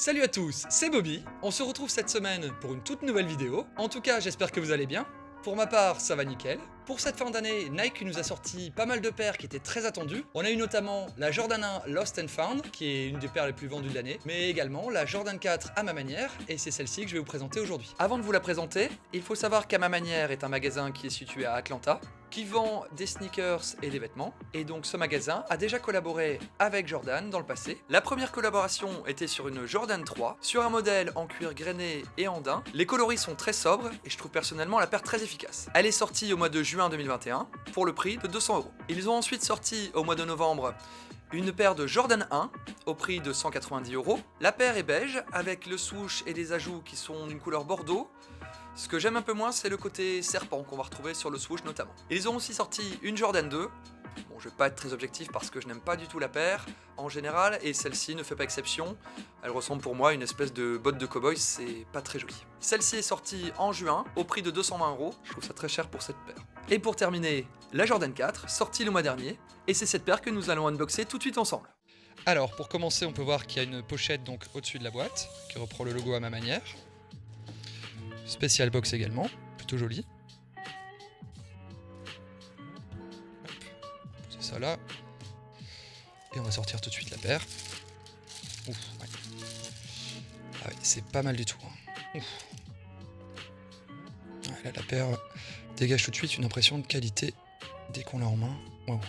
Salut à tous, c'est Bobby. On se retrouve cette semaine pour une toute nouvelle vidéo. En tout cas, j'espère que vous allez bien. Pour ma part, ça va nickel. Pour cette fin d'année, Nike nous a sorti pas mal de paires qui étaient très attendues. On a eu notamment la Jordan 1 Lost and Found, qui est une des paires les plus vendues de l'année, mais également la Jordan 4 à ma manière, et c'est celle-ci que je vais vous présenter aujourd'hui. Avant de vous la présenter, il faut savoir qu'à ma manière est un magasin qui est situé à Atlanta, qui vend des sneakers et des vêtements, et donc ce magasin a déjà collaboré avec Jordan dans le passé. La première collaboration était sur une Jordan 3, sur un modèle en cuir grainé et en daim. Les coloris sont très sobres, et je trouve personnellement la paire très efficace. Elle est sortie au mois de juin 2021, pour le prix de 200€. Ils ont ensuite sorti au mois de novembre une paire de Jordan 1 au prix de 190€. La paire est beige avec le swoosh et des ajouts qui sont d'une couleur bordeaux. Ce que j'aime un peu moins, c'est le côté serpent qu'on va retrouver sur le swoosh notamment. Ils ont aussi sorti une Jordan 2. Bon, je vais pas être très objectif parce que je n'aime pas du tout la paire en général, et celle-ci ne fait pas exception. Elle ressemble pour moi à une espèce de botte de cow-boy, c'est pas très joli. Celle-ci est sortie en juin au prix de 220€. Je trouve ça très cher pour cette paire. Et pour terminer, la Jordan 4, sortie le mois dernier, et c'est cette paire que nous allons unboxer tout de suite ensemble. Alors, pour commencer, on peut voir qu'il y a une pochette donc au-dessus de la boîte, qui reprend le logo à ma manière. Special box également, plutôt joli. C'est ça là. Et on va sortir tout de suite la paire. Ouf, ouais. Ah ouais, c'est pas mal du tout. Ouf. Ouais, là, la paire dégage tout de suite une impression de qualité dès qu'on l'a en main. Wow.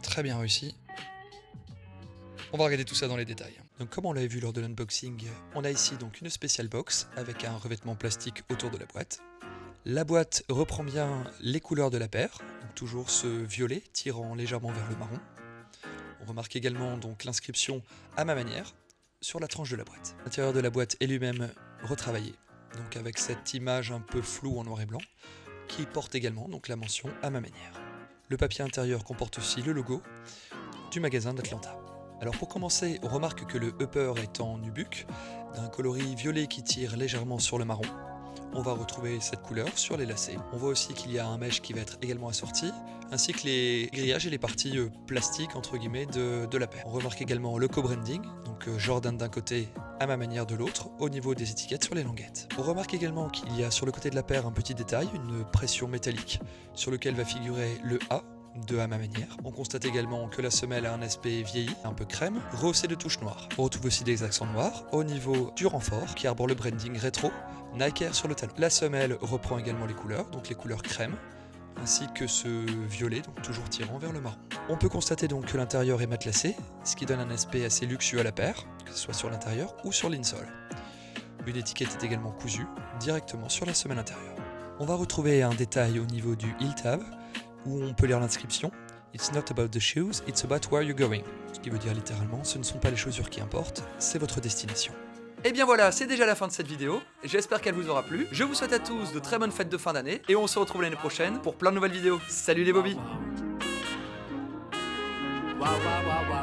Très bien réussi. On va regarder tout ça dans les détails. Donc comme on l'avait vu lors de l'unboxing, on a ici donc une special box avec un revêtement plastique autour de la boîte. La boîte reprend bien les couleurs de la paire, donc toujours ce violet tirant légèrement vers le marron. On remarque également donc l'inscription à ma manière sur la tranche de la boîte. L'intérieur de la boîte est lui-même retravaillé, donc avec cette image un peu floue en noir et blanc, qui porte également donc la mention à ma manière. Le papier intérieur comporte aussi le logo du magasin d'Atlanta. Alors pour commencer, on remarque que le upper est en nubuck, d'un coloris violet qui tire légèrement sur le marron. On va retrouver cette couleur sur les lacets. On voit aussi qu'il y a un mesh qui va être également assorti, ainsi que les grillages et les parties plastiques entre guillemets de la paire. On remarque également le co-branding, donc Jordan d'un côté, à ma manière de l'autre, au niveau des étiquettes sur les languettes. On remarque également qu'il y a sur le côté de la paire un petit détail, une pression métallique, sur lequel va figurer le A, de à ma manière. On constate également que la semelle a un aspect vieilli, un peu crème, rehaussé de touches noires. On retrouve aussi des accents noirs au niveau du renfort qui arbore le branding rétro Nike Air sur le talon. La semelle reprend également les couleurs, donc les couleurs crème, ainsi que ce violet, donc toujours tirant vers le marron. On peut constater donc que l'intérieur est matelassé, ce qui donne un aspect assez luxueux à la paire, que ce soit sur l'intérieur ou sur l'insole. Une étiquette est également cousue directement sur la semelle intérieure. On va retrouver un détail au niveau du heel tab, où on peut lire l'inscription « It's not about the shoes, it's about where you're going ». Ce qui veut dire littéralement « Ce ne sont pas les chaussures qui importent, c'est votre destination ». Et bien voilà, c'est déjà la fin de cette vidéo. J'espère qu'elle vous aura plu. Je vous souhaite à tous de très bonnes fêtes de fin d'année, et on se retrouve l'année prochaine pour plein de nouvelles vidéos. Salut les Bobby. Wow, wow, wow, wow.